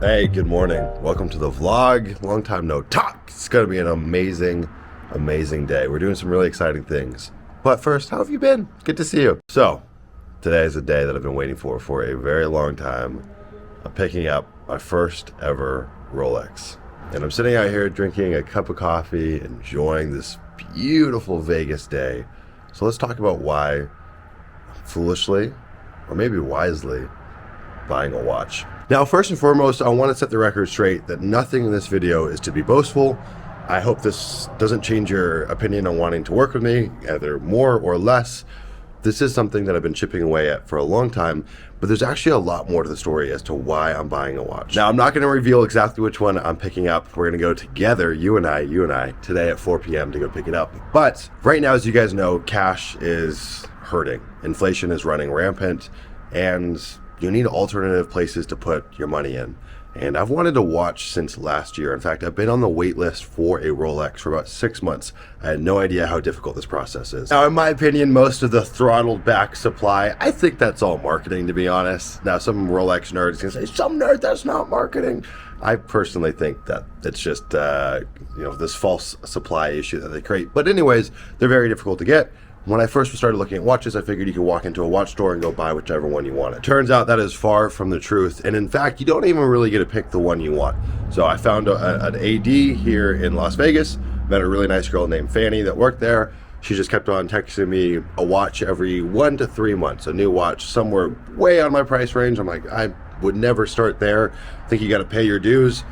Hey, good morning. Welcome to the vlog. Long time no talk. It's going to be an amazing day. We're doing some really exciting things. But first, how have you been? Good to see you. So, today is a day that I've been waiting for a very long time. I'm picking up my first ever Rolex. And I'm sitting out here drinking a cup of coffee, enjoying this beautiful Vegas day. So let's talk about why I'm foolishly, or maybe wisely, buying a watch. Now, first and foremost, I want to set the record straight that nothing in this video is to be boastful. I hope this doesn't change your opinion on wanting to work with me, either more or less. This is something that I've been chipping away at for a long time, but there's actually a lot more to the story as to why I'm buying a watch. Now, I'm not going to reveal exactly which one I'm picking up. We're going to go together, you and I, today at 4 p.m. to go pick it up. But right now, as you guys know, cash is hurting. Inflation is running rampant, and you need alternative places to put your money in. And I've wanted a watch since last year. In fact, I've been on the wait list for a Rolex for about 6 months. I had no idea how difficult this process is. Now, in my opinion, most of the throttled back supply, I think that's all marketing, to be honest. Now, some Rolex nerds can say, Sumner, that's not marketing. I personally think that it's just, this false supply issue that they create. But anyways, they're very difficult to get. When I first started looking at watches, I figured you could walk into a watch store and go buy whichever one you wanted. Turns out that is far from the truth. And in fact, you don't even really get to pick the one you want. So I found an AD here in Las Vegas, met a really nice girl named Fanny that worked there. She just kept on texting me a watch every 1 to 3 months, a new watch somewhere way on my price range. I'm like, I would never start there. I think you got to pay your dues.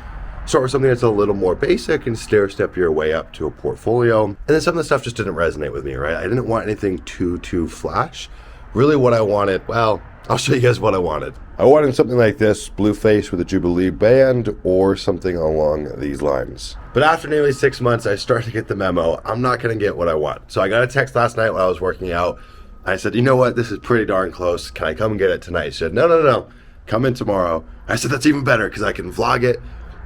Start with something that's a little more basic and stair-step your way up to a portfolio. And then some of the stuff just didn't resonate with me, right? I didn't want anything too flash. Really what I wanted, well, I'll show you guys what I wanted. I wanted something like this, blue face with a Jubilee band or something along these lines. But after nearly 6 months, I started to get the memo. I'm not gonna get what I want. So I got a text last night while I was working out. I said, you know what, this is pretty darn close. Can I come and get it tonight? She said, no, come in tomorrow. I said, that's even better because I can vlog it.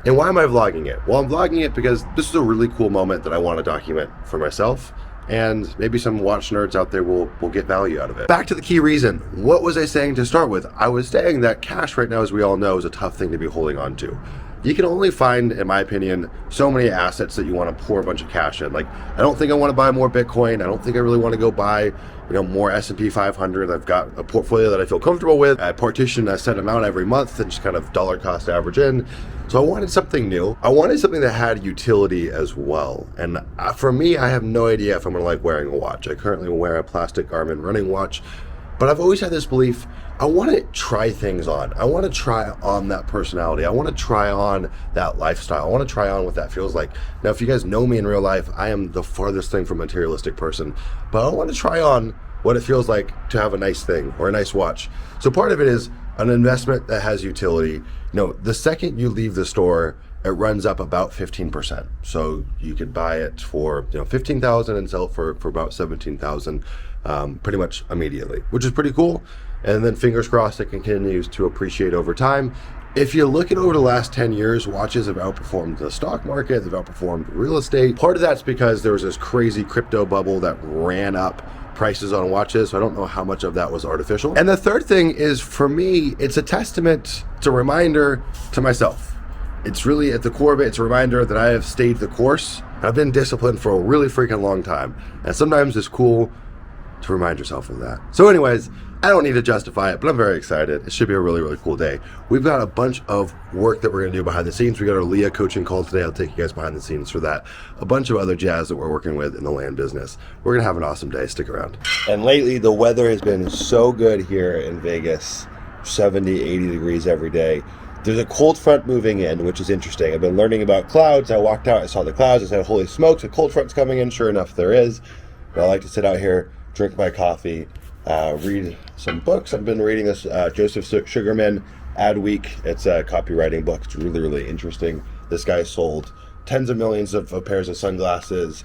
And why am I vlogging it? Well, I'm vlogging it because this is a really cool moment that I want to document for myself, and maybe some watch nerds out there will get value out of it. Back to the key reason. What was I saying to start with? I was saying that cash right now, as we all know, is a tough thing to be holding on to. You can only find, in my opinion, so many assets that you want to pour a bunch of cash in. Like, I don't think I want to buy more Bitcoin. I don't think I really want to go buy, more S&P 500. I've got a portfolio that I feel comfortable with. I partition a set amount every month and just kind of dollar cost average in. So I wanted something new. I wanted something that had utility as well. And for me, I have no idea if I'm going to like wearing a watch. I currently wear a plastic Garmin running watch, but I've always had this belief, I want to try things on. I want to try on that personality. I want to try on that lifestyle. I want to try on what that feels like. Now, if you guys know me in real life, I am the farthest thing from a materialistic person, but I want to try on what it feels like to have a nice thing or a nice watch. So part of it is an investment that has utility. The second you leave the store, it runs up about 15%. So you could buy it for $15,000 and sell it for about $17,000 pretty much immediately, which is pretty cool. And then fingers crossed it continues to appreciate over time. If you look at over the last 10 years, watches have outperformed the stock market, they've outperformed real estate. Part of that's because there was this crazy crypto bubble that ran up prices on watches, so I don't know how much of that was artificial. And the third thing is, for me, it's a testament, it's a reminder to myself. It's really at the core of it, it's a reminder that I have stayed the course. I've been disciplined for a really freaking long time. And sometimes it's cool to remind yourself of that. So anyways, I don't need to justify it, but I'm very excited. It should be a really cool day. We've got a bunch of work that we're gonna do behind the scenes. We got our Leah coaching call today. I'll take you guys behind the scenes for that. A bunch of other jazz that we're working with in the land business. We're gonna have an awesome day. Stick around. And lately, the weather has been so good here in Vegas, 70, 80 degrees every day. There's a cold front moving in, which is interesting. I've been learning about clouds. I walked out, I saw the clouds. I said, holy smokes, a cold front's coming in. Sure enough, there is. But I like to sit out here, drink my coffee, read some books. I've been reading this Joseph Sugarman Adweek. It's a copywriting book. It's really interesting. This guy sold tens of millions of pairs of sunglasses,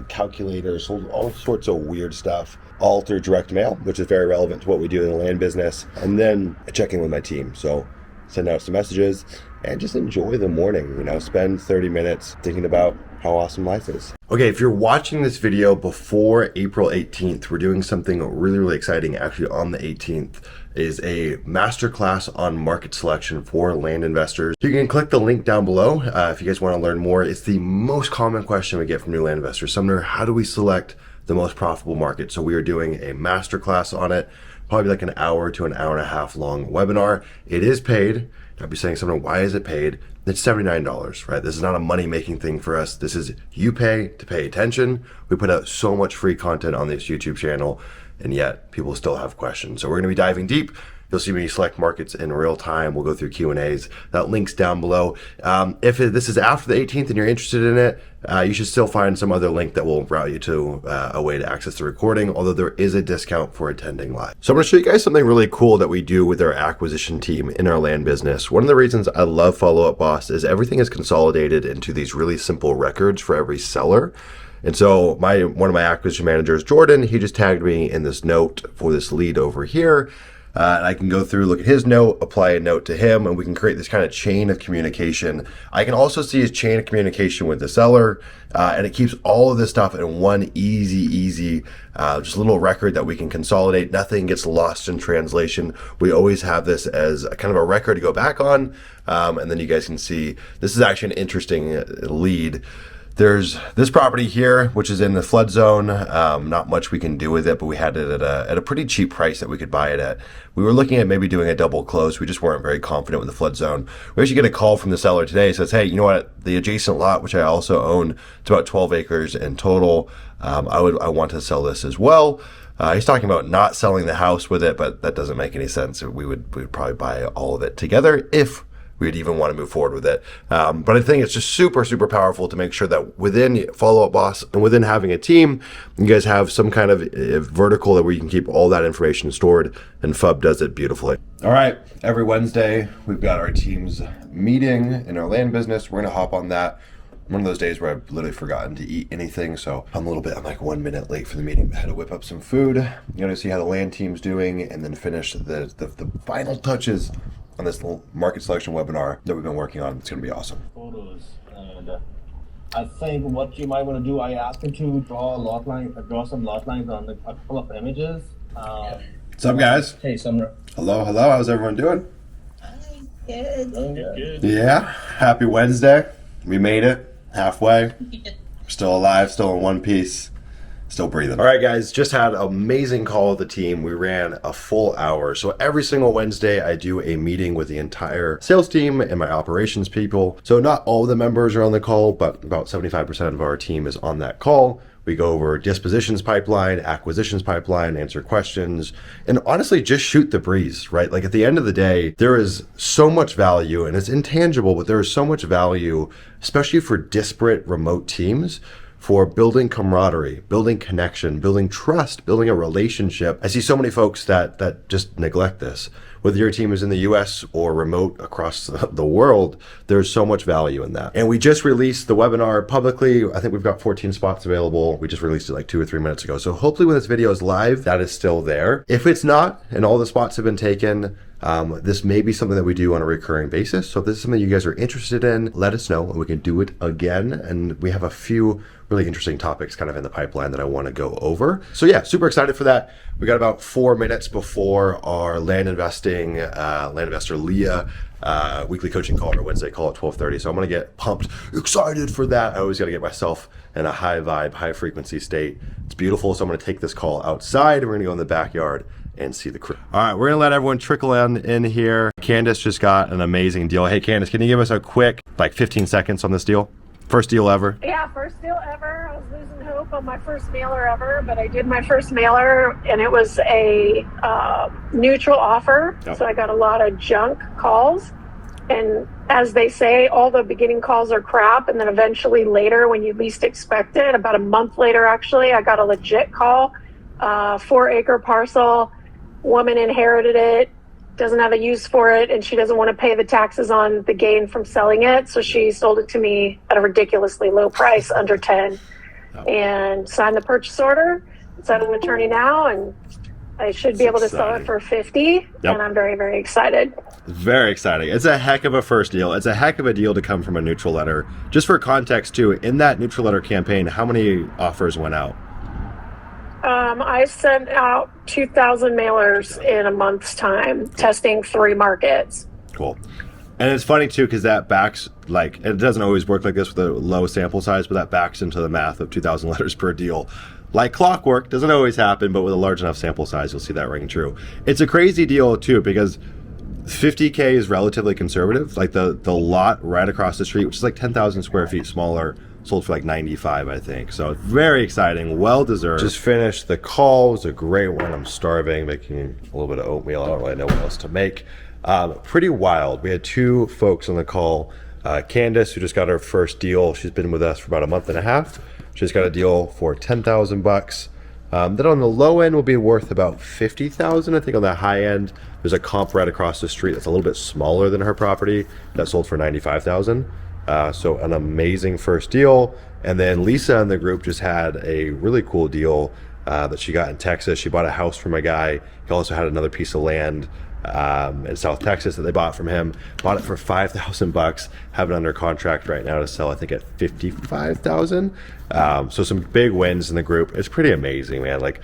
calculators, sold all sorts of weird stuff, all through direct mail, which is very relevant to what we do in the land business. And then I check in with my team. So send out some messages and just enjoy the morning, spend 30 minutes thinking about how awesome life is. Okay, if you're watching this video before April 18th, we're doing something really exciting. Actually, on the 18th is a masterclass on market selection for land investors. You can click the link down below if you guys want to learn more. It's the most common question we get from new land investors. Sumner, how do we select the most profitable market? So we are doing a masterclass on it, probably like an hour to an hour and a half long webinar. It is paid. I'll be saying, Sumner, why is it paid? It's $79, right? This is not a money-making thing for us. This is you pay to pay attention. We put out so much free content on this YouTube channel, and yet people still have questions. So we're gonna be diving deep. You'll see me select markets in real time. We'll go through Q&As. That link's down below. If this is after the 18th and you're interested in it, you should still find some other link that will route you to a way to access the recording, although there is a discount for attending live. So I'm gonna show you guys something really cool that we do with our acquisition team in our land business. One of the reasons I love Follow Up Boss is everything is consolidated into these really simple records for every seller. And so one of my acquisition managers, Jordan, he just tagged me in this note for this lead over here. And I can go through, look at his note, apply a note to him, and we can create this kind of chain of communication. I can also see his chain of communication with the seller, and it keeps all of this stuff in one easy, just little record that we can consolidate. Nothing gets lost in translation. We always have this as a kind of a record to go back on, and then you guys can see, this is actually an interesting lead. There's this property here, which is in the flood zone. Not much we can do with it, but we had it at a pretty cheap price that we could buy it at. We were looking at maybe doing a double close. We just weren't very confident with the flood zone. We actually get a call from the seller today. It says, hey, you know what? The adjacent lot, which I also own, it's about 12 acres in total. I want to sell this as well. He's talking about not selling the house with it, but that doesn't make any sense. We'd probably buy all of it together if we'd even want to move forward with it. But I think it's just super powerful to make sure that within Follow Up Boss and within having a team, you guys have some kind of vertical that where you can keep all that information stored, and FUB does it beautifully. All right, every Wednesday, we've got our team's meeting in our land business. We're gonna hop on that. One of those days where I've literally forgotten to eat anything, so I'm like 1 minute late for the meeting. I had to whip up some food. You're gonna see how the land team's doing, and then finish the final touches on this little market selection webinar that we've been working on. It's gonna be awesome. Photos, and I think what you might want to do, I asked him to draw some lot lines on a couple of images. What's up, guys? Hey, Sumner. Hello. How's everyone doing? Good. Good. Yeah. Happy Wednesday. We made it halfway. Still alive. Still in one piece. Still breathing. All right, guys, just had an amazing call with the team. We ran a full hour. So every single Wednesday, I do a meeting with the entire sales team and my operations people. So not all of the members are on the call, but about 75% of our team is on that call. We go over dispositions pipeline, acquisitions pipeline, answer questions, and honestly, just shoot the breeze, right? Like at the end of the day, there is so much value, and it's intangible, but there is so much value, especially for disparate remote teams, for building camaraderie, building connection, building trust, building a relationship. I see so many folks that just neglect this. Whether your team is in the US or remote across the world, there's so much value in that. And we just released the webinar publicly. I think we've got 14 spots available. We just released it like 2 or 3 minutes ago. So hopefully when this video is live, that is still there. If it's not, and all the spots have been taken, this may be something that we do on a recurring basis. So if this is something you guys are interested in, let us know and we can do it again. And we have a few really interesting topics kind of in the pipeline that I want to go over. So yeah, super excited for that. We got about 4 minutes before our land investor Leah weekly coaching call, or Wednesday call at 12:30. So I'm going to get pumped, excited for that. I always got to get myself in a high vibe, high frequency state. It's beautiful. So I'm going to take this call outside. We're going to go in the backyard and see the crew. All right, we're gonna let everyone trickle in here. Candace just got an amazing deal. Hey Candace, can you give us a quick, like 15 seconds on this deal? First deal ever. Yeah, first deal ever. I was losing hope on my first mailer ever, but I did my first mailer, and it was a neutral offer. Yep. So I got a lot of junk calls. And as they say, all the beginning calls are crap. And then eventually later, when you least expect it, about a month later, actually, I got a legit call, 4-acre parcel. Woman inherited it, doesn't have a use for it, and she doesn't want to pay the taxes on the gain from selling it. So she sold it to me at a ridiculously low price, under 10, and signed the purchase order. It's at an attorney now, and I should be able to sell it for 50, and I'm very, very excited. Very exciting. It's a heck of a first deal. It's a heck of a deal to come from a neutral letter. Just for context too, in that neutral letter campaign, how many offers went out? I sent out 2,000 mailers in a month's time, testing 3 markets. Cool. And it's funny too, because that backs, like, it doesn't always work like this with a low sample size, but that backs into the math of 2,000 letters per deal. Like clockwork, doesn't always happen, but with a large enough sample size, you'll see that ring true. It's a crazy deal too, because 50K is relatively conservative. Like the lot right across the street, which is like 10,000 square feet smaller, sold for like 95, I think. So very exciting, well deserved. Just finished the call. It was a great one. I'm starving, making a little bit of oatmeal. I don't really know what else to make. Pretty wild. We had 2 folks on the call. Candace, who just got her first deal. She's been with us for about a month and a half. She's got a deal for $10,000. That on the low end will be worth about $50,000. I think on the high end, there's a comp right across the street that's a little bit smaller than her property that sold for $95,000. So an amazing first deal. And then Lisa in the group just had a really cool deal that she got in Texas. She bought a house from a guy. He also had another piece of land in South Texas that they bought from him. Bought it for $5,000. Have it under contract right now to sell, I think, at $55,000. So some big wins in the group. It's pretty amazing, man. Like,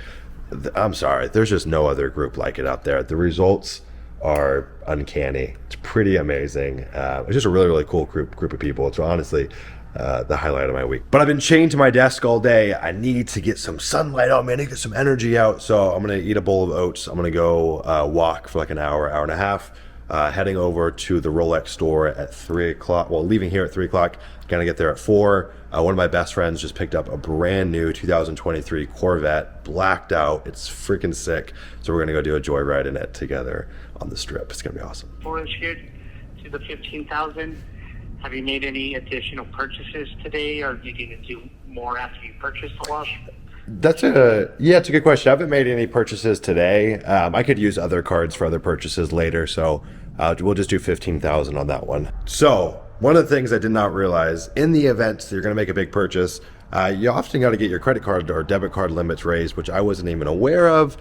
I'm sorry, there's just no other group like it out there. The results are uncanny. It's pretty amazing. It's just a really, really cool group of people. It's honestly the highlight of my week. But I've been chained to my desk all day. I need to get some sunlight out, man. I need to get some energy out. So I'm going to eat a bowl of oats. I'm going to go walk for like an hour, hour and a half. Heading over to the Rolex store at 3 o'clock. Well, leaving here at 3 o'clock. Going to get there at 4. One of my best friends just picked up a brand new 2023 Corvette, blacked out. It's freaking sick. So we're going to go do a joyride in it together on the strip. It's going to be awesome. 4-inch good to the 15,000. Have you made any additional purchases today, or do you need to do more after you purchase the wash? It's a good question. I haven't made any purchases today. I could use other cards for other purchases later, so we'll just do 15,000 on that one. So one of the things I did not realize, in the event that you're going to make a big purchase, you often got to get your credit card or debit card limits raised, which I wasn't even aware of.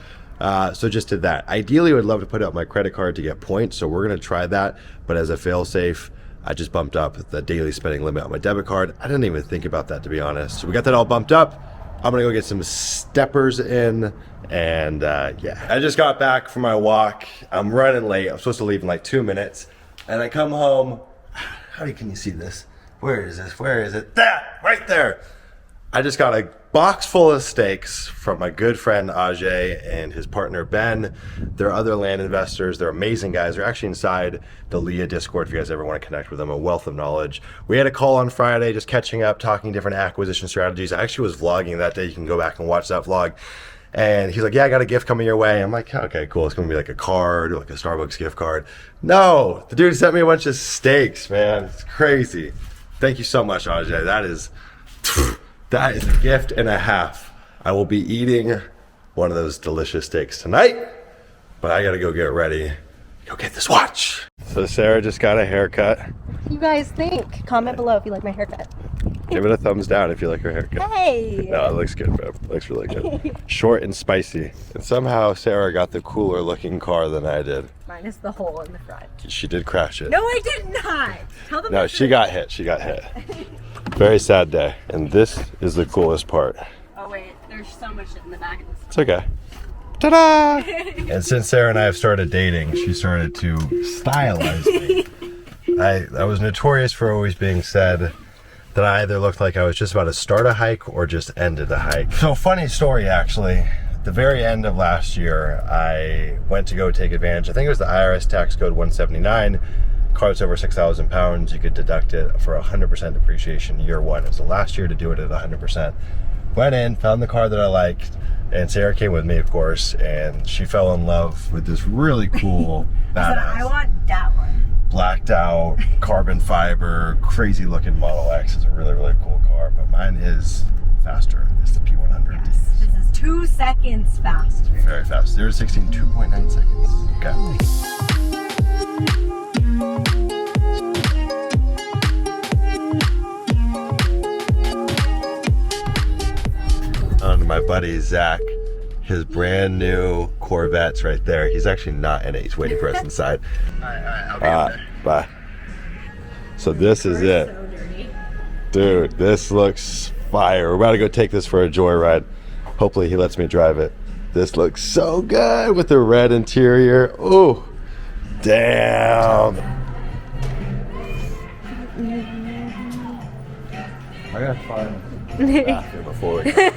So just did that. Ideally, I would love to put out my credit card to get points, so we're going to try that. But as a fail-safe, I just bumped up the daily spending limit on my debit card. I didn't even think about that, to be honest. So we got that all bumped up. I'm going to go get some steppers in. And yeah, I just got back from my walk. I'm running late. I'm supposed to leave in like 2 minutes. And I come home. How can you see this? Where is this? Where is it? That, right there. I just got a box full of steaks from my good friend Ajay and his partner Ben. They're other land investors. They're amazing guys. They're actually inside the Leah Discord if you guys ever want to connect with them. A wealth of knowledge. We had a call on Friday, just catching up, talking different acquisition strategies. I actually was vlogging that day. You can go back and watch that vlog. And he's like, yeah, I got a gift coming your way. I'm like, okay, cool. It's going to be like a card or like a Starbucks gift card. No, the dude sent me a bunch of steaks, man. It's crazy. Thank you so much, Ajay. That is a gift and a half. I will be eating one of those delicious steaks tonight, but I gotta go get ready. Go get this watch. So Sarah just got a haircut. What do you guys think? Comment below if you like my haircut. Give it a thumbs down if you like her haircut. Hey! No, it looks good, babe. It looks really good. Short and spicy. And somehow Sarah got the cooler looking car than I did. Minus the hole in the front. She did crash it. No, I did not! Tell them. No, she got hit. She got hit. Very sad day. And this is the coolest part. Oh wait, there's so much shit in the back of this. It's okay. Ta-da! And since Sarah and I have started dating, she started to stylize me. I was notorious for always being said that I either looked like I was just about to start a hike or just ended a hike. So funny story, actually. At the very end of last year, I went to go take advantage. I think it was the IRS tax code 179. Cars over 6,000 pounds, you could deduct it for 100% depreciation year one. It was the last year to do it at 100%. Went in, found the car that I liked, and Sarah came with me, of course, and she fell in love with this really cool badass. I want that one. Blacked out, carbon fiber, crazy looking Model X. It's a really, really cool car, but mine is faster. It's the P100. Yes, this is 2 seconds faster. Very fast. 0 to 60 in 2.9 seconds. Okay. On to my buddy Zach. his brand new Corvette's right there. He's actually not in it. He's waiting for us inside. All right, I'll be up there. Bye. So this is it. So dirty. Dude, this looks fire. We're about to go take this for a joyride. Hopefully he lets me drive it. This looks so good with the red interior. Oh, damn. I gotta find the bathroom before we go.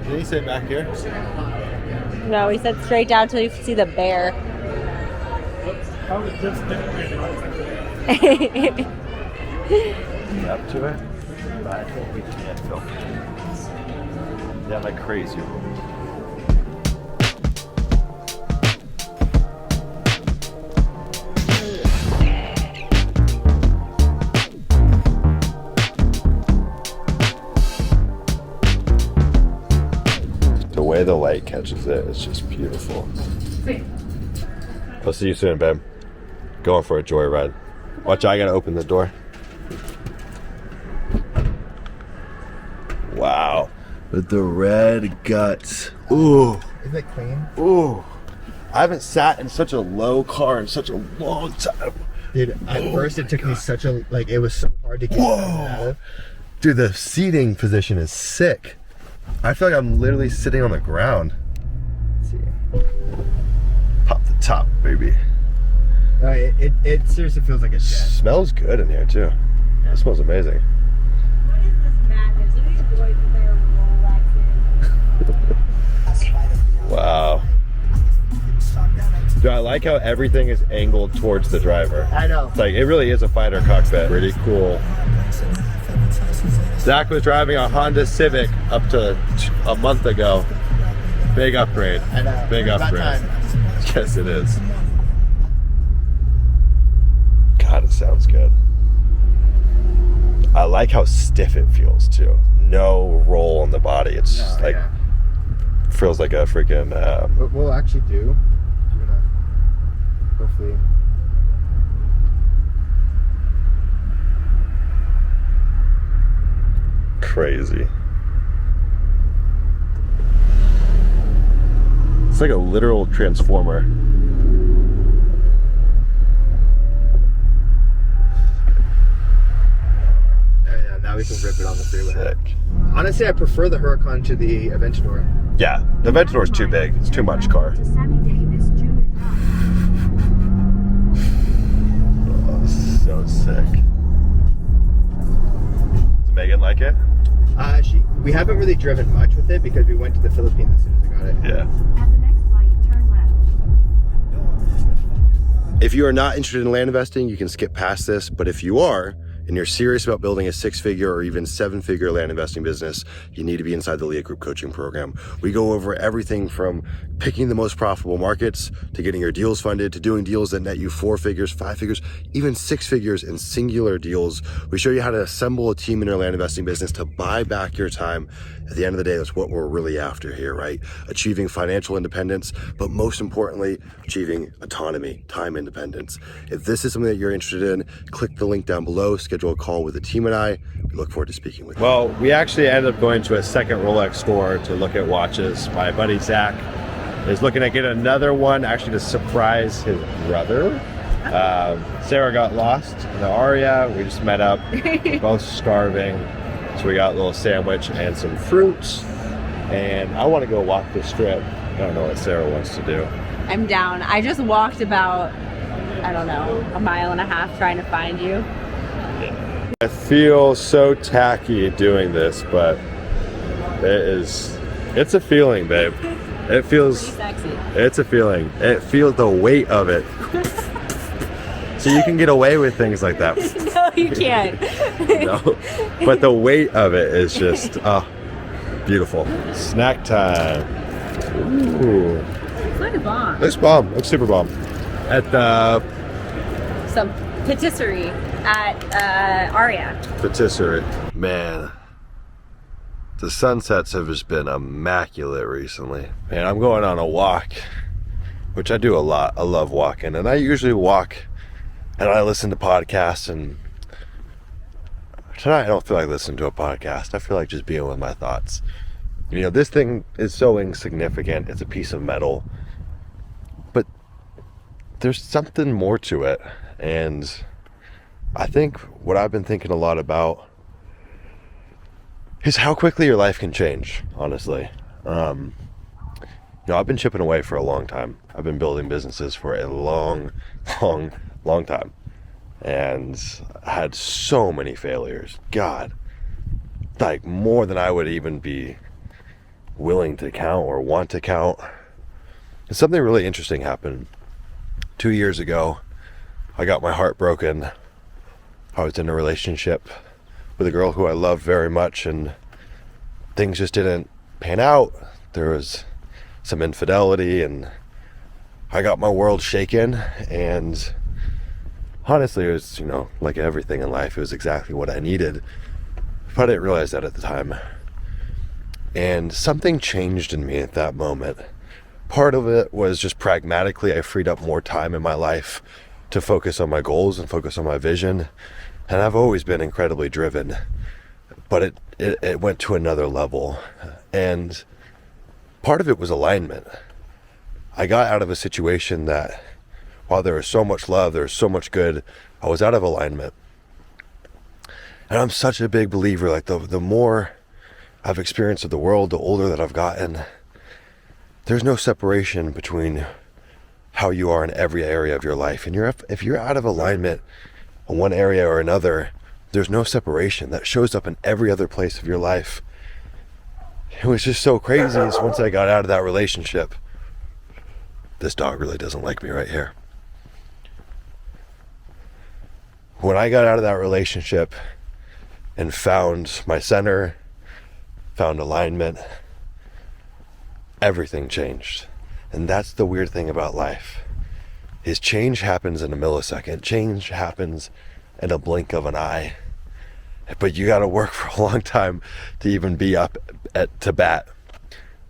Did he say back here? No, he said straight down till you see the bear. Up to it? But I think we can't film. Yeah, like crazy. The way the light catches it is just beautiful. I'll see you soon, babe. Going for a joyride. Watch, I gotta open the door. Wow. With the red guts. Ooh. Is it clean? Ooh. I haven't sat in such a low car in such a long time. Dude, at first it took me such a, like, it was so hard to get out of. Dude, the seating position is sick. I feel like I'm literally sitting on the ground. Let's see. Pop the top, baby. It seriously feels like a jet. Smells good in here, too. It smells amazing. What is this madness? Look at these boys with their Rolexes. Wow. Dude, I like how everything is angled towards the driver. I know. It's like, it really is a fighter cockpit. Pretty cool. Zach was driving a Honda Civic up to a month ago. Big upgrade. I know. Big About upgrade. time. Yes, it is. God, it sounds good. I like how stiff it feels too. No roll on the body. It's just like feels like a freaking. What we'll actually do, we're gonna hopefully. Crazy. It's like a literal transformer. Yeah, now we can rip it on the freeway. Sick. Honestly, I prefer the Huracan to the Aventador. Yeah, the Aventador's too big. It's too much car. Oh, this is so sick. Does Megan like it? We haven't really driven much with it because we went to the Philippines as soon as we got it. Yeah. At the next light, turn left. If you are not interested in land investing, you can skip past this. But if you are, and you're serious about building a 6-figure or even 7-figure land investing business, you need to be inside the Leah Group coaching program. We go over everything from picking the most profitable markets to getting your deals funded to doing deals that net you 4 figures, 5 figures, even 6 figures in singular deals. We show you how to assemble a team in your land investing business to buy back your time. At the end of the day, that's what we're really after here, right? Achieving financial independence, but most importantly, achieving autonomy, time independence. If this is something that you're interested in, click the link down below, schedule a call with the team and I. We look forward to speaking with you. Well, we actually ended up going to a second Rolex store to look at watches. My buddy Zach is looking at getting another one, actually to surprise his brother. Sarah got lost in the Aria. We just met up. We're both starving. So we got a little sandwich and some fruits. And I want to go walk the strip. I don't know what Sarah wants to do. I'm down. I just walked about, I don't know, 1.5 miles trying to find you. I feel so tacky doing this, but it's a feeling, babe. It feels, Sexy. it's a feeling. It feels the weight of it. So you can get away with things like that. No, you can't. No, but the weight of it is just beautiful. Snack time. Ooh, It's like a bomb. looks bomb. Looks super bomb. At the Some patisserie at Aria. patisserie. Man, the sunsets have just been immaculate recently. Man, I'm going on a walk, which I do a lot. I love walking, and I usually walk and I listen to podcasts, and tonight I don't feel like listening to a podcast. I feel like just being with my thoughts. You know, this thing is so insignificant. It's a piece of metal. But there's something more to it. And I think what I've been thinking a lot about is how quickly your life can change, honestly. I've been chipping away for a long time. I've been building businesses for a long time. And I had so many failures. God, like more than I would even be willing to count or want to count. And something really interesting happened 2 years ago. I got my heart broken. I was in a relationship with a girl who I loved very much, and things just didn't pan out. There was some infidelity, and I got my world shaken. And honestly, it was, like everything in life, it was exactly what I needed. But I didn't realize that at the time. And something changed in me at that moment. Part of it was just pragmatically, I freed up more time in my life to focus on my goals and focus on my vision. And I've always been incredibly driven, but it went to another level. And part of it was alignment. I got out of a situation that, while there was so much love, there was so much good, I was out of alignment. And I'm such a big believer, like the more I've experienced of the world, the older that I've gotten, there's no separation between how you are in every area of your life. And if you're out of alignment in one area or another, there's no separation. That shows up in every other place of your life. It was just so crazy. Is once I got out of that relationship, this dog really doesn't like me right here. When I got out of that relationship and found my center, found alignment, everything changed. And that's the weird thing about life, is change happens in a millisecond. Change happens in a blink of an eye. But you got to work for a long time to even be up to bat.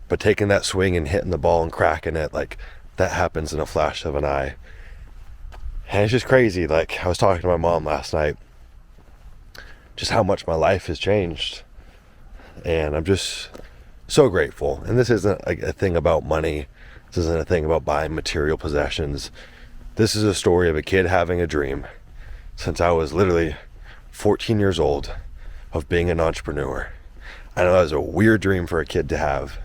But taking that swing and hitting the ball and cracking it, like that happens in a flash of an eye. And it's just crazy. Like I was talking to my mom last night, just how much my life has changed. And I'm just so grateful. And this isn't a thing about money. This isn't a thing about buying material possessions. This is a story of a kid having a dream since I was literally 14 years old of being an entrepreneur. I know that was a weird dream for a kid to have,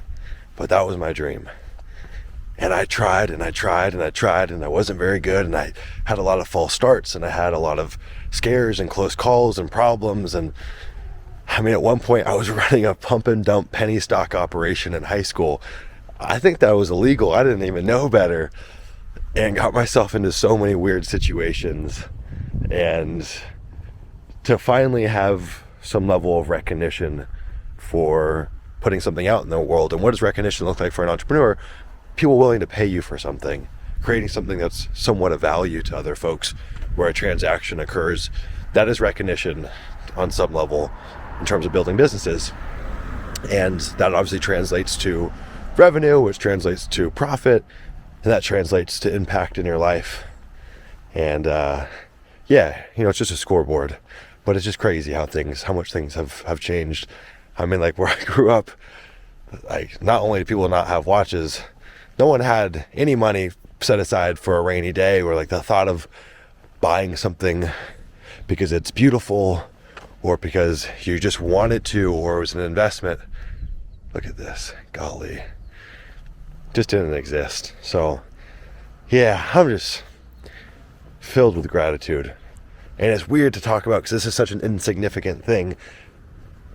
but that was my dream. And I tried and I tried and I tried, and I wasn't very good, and I had a lot of false starts, and I had a lot of scares and close calls and problems. And I mean, at one point I was running a pump and dump penny stock operation in high school. I think that was illegal. I didn't even know better, and got myself into so many weird situations. And to finally have some level of recognition for putting something out in the world. And what does recognition look like for an entrepreneur? People willing to pay you for something, creating something that's somewhat of value to other folks, where a transaction occurs. That is recognition on some level in terms of building businesses. And that obviously translates to revenue, which translates to profit, and that translates to impact in your life. And it's just a scoreboard. But it's just crazy how much things have changed. I mean, like where I grew up, like not only do people not have watches, no one had any money set aside for a rainy day, or like the thought of buying something because it's beautiful or because you just wanted to, or it was an investment. Look at this, golly. Just didn't exist. So yeah, I'm just filled with gratitude. And it's weird to talk about because this is such an insignificant thing,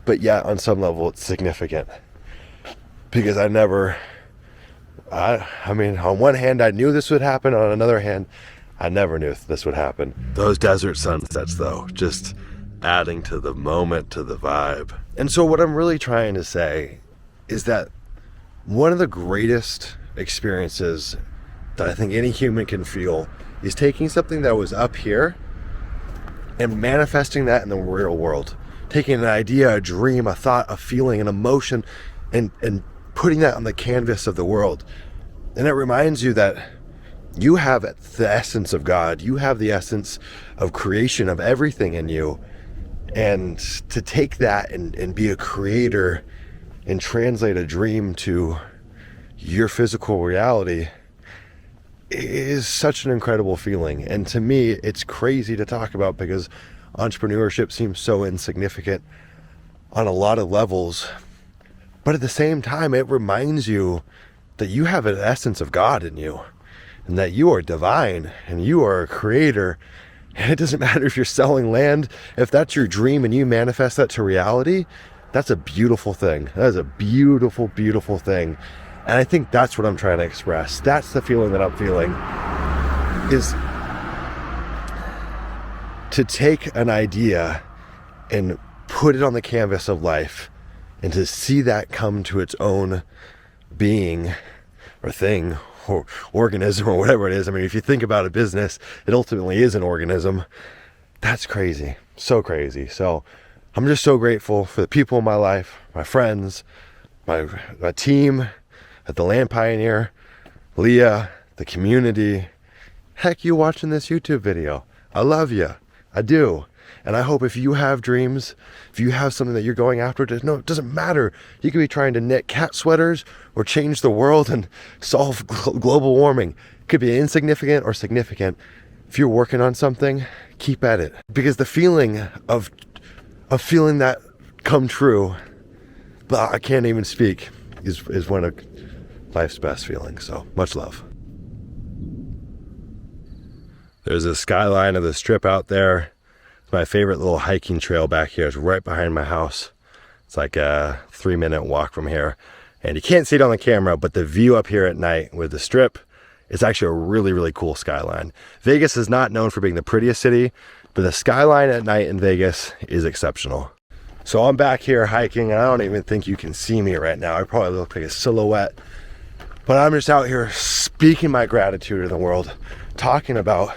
but yet on some level it's significant. Because I mean, on one hand I knew this would happen, on another hand I never knew this would happen. Those desert sunsets though, just adding to the moment, to the vibe. And so what I'm really trying to say is that one of the greatest experiences that I think any human can feel is taking something that was up here and manifesting that in the real world. Taking an idea, a dream, a thought, a feeling, an emotion, and putting that on the canvas of the world. And it reminds you that you have the essence of God. You have the essence of creation, of everything in you. And to take that and be a creator and translate a dream to your physical reality is such an incredible feeling. And to me, it's crazy to talk about because entrepreneurship seems so insignificant on a lot of levels. But at the same time, it reminds you that you have an essence of God in you and that you are divine and you are a creator. And it doesn't matter if you're selling land. If that's your dream and you manifest that to reality, that's a beautiful thing. That is a beautiful, beautiful thing. And I think that's what I'm trying to express. That's the feeling that I'm feeling, is to take an idea and put it on the canvas of life and to see that come to its own being or thing or organism or whatever it is. I mean, if you think about a business, it ultimately is an organism. That's crazy. So crazy. So I'm just so grateful for the people in my life, my friends, my team at the Land Pioneer, Leah, the community. Heck, you watching this YouTube video. I love you. I do. And I hope if you have dreams, if you have something that you're going after, it doesn't matter. You could be trying to knit cat sweaters or change the world and solve global warming. It could be insignificant or significant. If you're working on something, keep at it. Because the feeling of feeling that come true, I can't even speak, is one of life's best feelings. So much love. There's a skyline of the strip out there. My favorite little hiking trail back here is right behind my house. It's like a 3-minute walk from here. And you can't see it on the camera, but the view up here at night with the strip is actually a really, really cool skyline. Vegas is not known for being the prettiest city, but the skyline at night in Vegas is exceptional. So I'm back here hiking, and I don't even think you can see me right now. I probably look like a silhouette. But I'm just out here speaking my gratitude to the world, talking about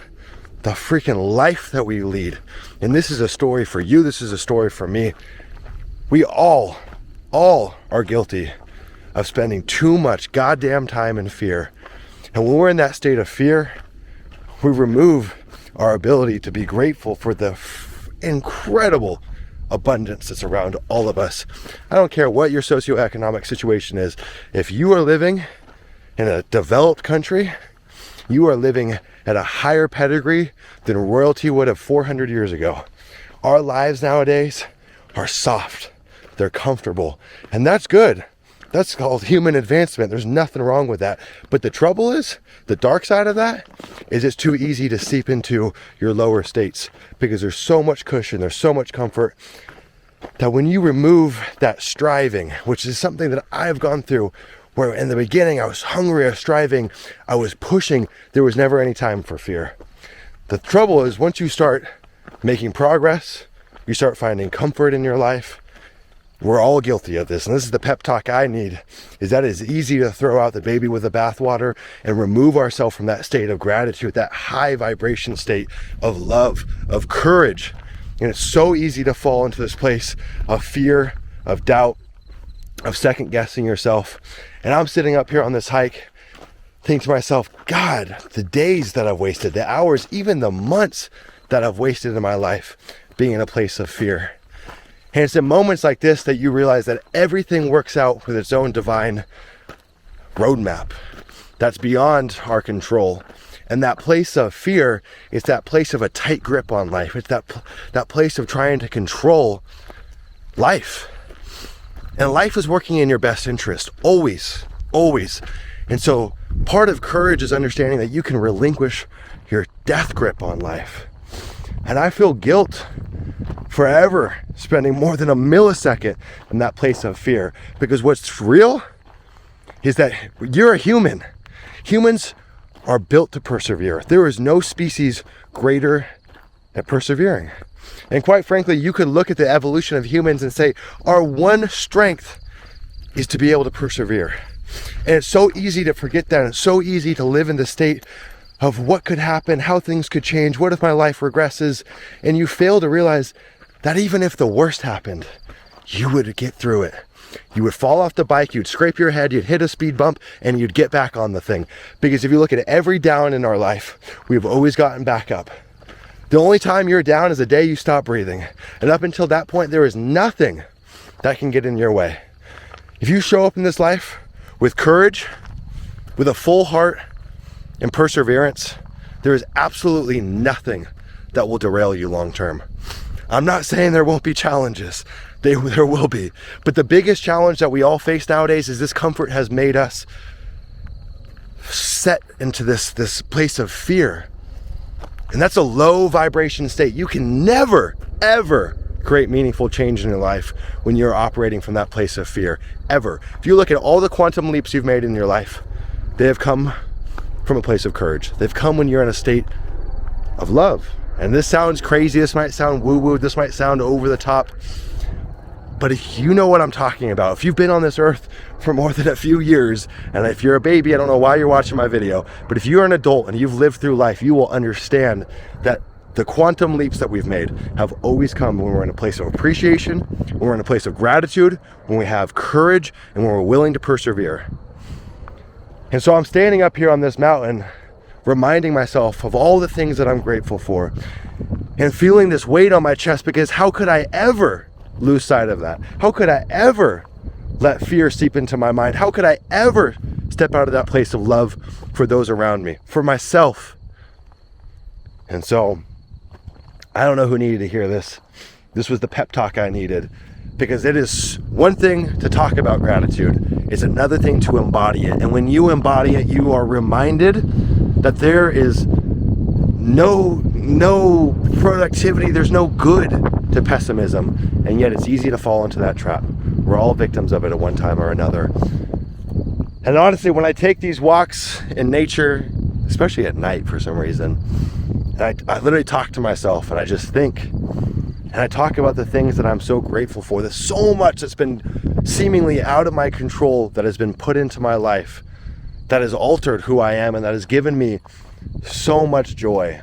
the freaking life that we lead. And this is a story for you. This is a story for me. We all are guilty of spending too much goddamn time in fear. And when we're in that state of fear, we remove our ability to be grateful for the incredible abundance that's around all of us. I don't care what your socioeconomic situation is. If you are living in a developed country, you are living at a higher pedigree than royalty would have 400 years ago. Our lives nowadays are soft. They're comfortable. And that's good. That's called human advancement. There's nothing wrong with that. But the trouble is, the dark side of that is it's too easy to seep into your lower states because there's so much cushion, there's so much comfort that when you remove that striving, which is something that I've gone through, where in the beginning I was hungry, I was striving, I was pushing, there was never any time for fear. The trouble is once you start making progress, you start finding comfort in your life. We're all guilty of this, and this is the pep talk I need, is that it's easy to throw out the baby with the bathwater and remove ourselves from that state of gratitude, that high vibration state of love, of courage. And it's so easy to fall into this place of fear, of doubt, of second guessing yourself. And I'm sitting up here on this hike thinking to myself, God, the days that I've wasted, the hours, even the months that I've wasted in my life being in a place of fear. And it's in moments like this that you realize that everything works out with its own divine roadmap that's beyond our control. And that place of fear is that place of a tight grip on life. It's that place of trying to control life. And life is working in your best interest, always, always. And so part of courage is understanding that you can relinquish your death grip on life. And I feel guilt forever spending more than a millisecond in that place of fear. Because what's real is that you're a human. Humans are built to persevere. There is no species greater at persevering. And quite frankly, you could look at the evolution of humans and say, our one strength is to be able to persevere. And it's so easy to forget that. It's so easy to live in the state of what could happen, how things could change, what if my life regresses? And you fail to realize that even if the worst happened, you would get through it. You would fall off the bike, you'd scrape your head, you'd hit a speed bump, and you'd get back on the thing. Because if you look at every down in our life, we've always gotten back up. The only time you're down is the day you stop breathing. And up until that point, there is nothing that can get in your way. If you show up in this life with courage, with a full heart and perseverance, there is absolutely nothing that will derail you long term. I'm not saying there won't be challenges. There will be. But the biggest challenge that we all face nowadays is this comfort has made us set into this place of fear. And that's a low vibration state. You can never, ever create meaningful change in your life when you're operating from that place of fear, ever. If you look at all the quantum leaps you've made in your life, they have come from a place of courage. They've come when you're in a state of love. And this sounds crazy, this might sound woo-woo, this might sound over the top, but if you know what I'm talking about, if you've been on this earth for more than a few years, and if you're a baby, I don't know why you're watching my video, but if you're an adult and you've lived through life, you will understand that the quantum leaps that we've made have always come when we're in a place of appreciation, when we're in a place of gratitude, when we have courage, and when we're willing to persevere. And so I'm standing up here on this mountain, reminding myself of all the things that I'm grateful for, and feeling this weight on my chest, because how could I ever lose sight of that? How could I ever let fear seep into my mind? How could I ever step out of that place of love for those around me, for myself? And so, I don't know who needed to hear this. This was the pep talk I needed, because it is one thing to talk about gratitude. It's another thing to embody it. And when you embody it, you are reminded that there is no productivity, there's no good to pessimism, and yet it's easy to fall into that trap. We're all victims of it at one time or another. And honestly, when I take these walks in nature, especially at night for some reason, I literally talk to myself and I just think, and I talk about the things that I'm so grateful for. There's so much that's been seemingly out of my control that has been put into my life, that has altered who I am, and that has given me so much joy.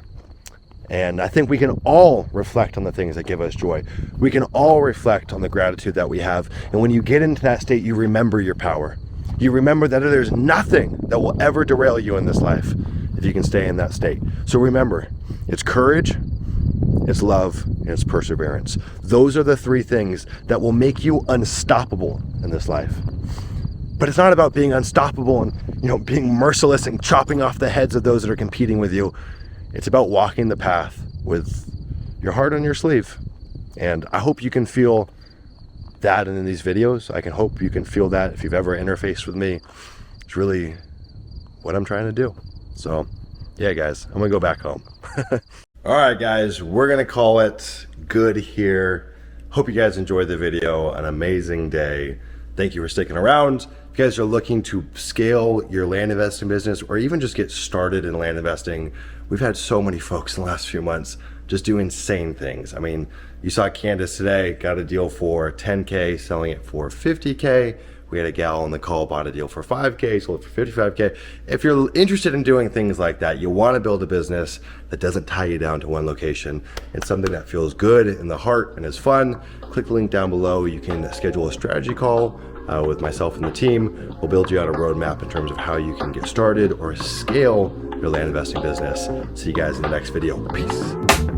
And I think we can all reflect on the things that give us joy. We can all reflect on the gratitude that we have. And when you get into that state, you remember your power. You remember that there's nothing that will ever derail you in this life if you can stay in that state. So remember, it's courage, it's love, and it's perseverance. Those are the three things that will make you unstoppable in this life. But it's not about being unstoppable and, being merciless and chopping off the heads of those that are competing with you. It's about walking the path with your heart on your sleeve. And I hope you can feel that in these videos. I can hope you can feel that if you've ever interfaced with me. It's really what I'm trying to do. So yeah, guys, I'm gonna go back home. All right, guys, we're gonna call it good here. Hope you guys enjoyed the video. An amazing day. Thank you for sticking around. If you guys are looking to scale your land investing business, or even just get started in land investing, we've had so many folks in the last few months just do insane things. I mean, you saw Candace today, got a deal for 10K, selling it for 50K. We had a gal on the call, bought a deal for 5K, sold it for 55K. If you're interested in doing things like that, you want to build a business that doesn't tie you down to one location, and something that feels good in the heart and is fun, click the link down below. You can schedule a strategy call with myself and the team. We'll build you out a roadmap in terms of how you can get started or scale your land investing business. See you guys in the next video. Peace.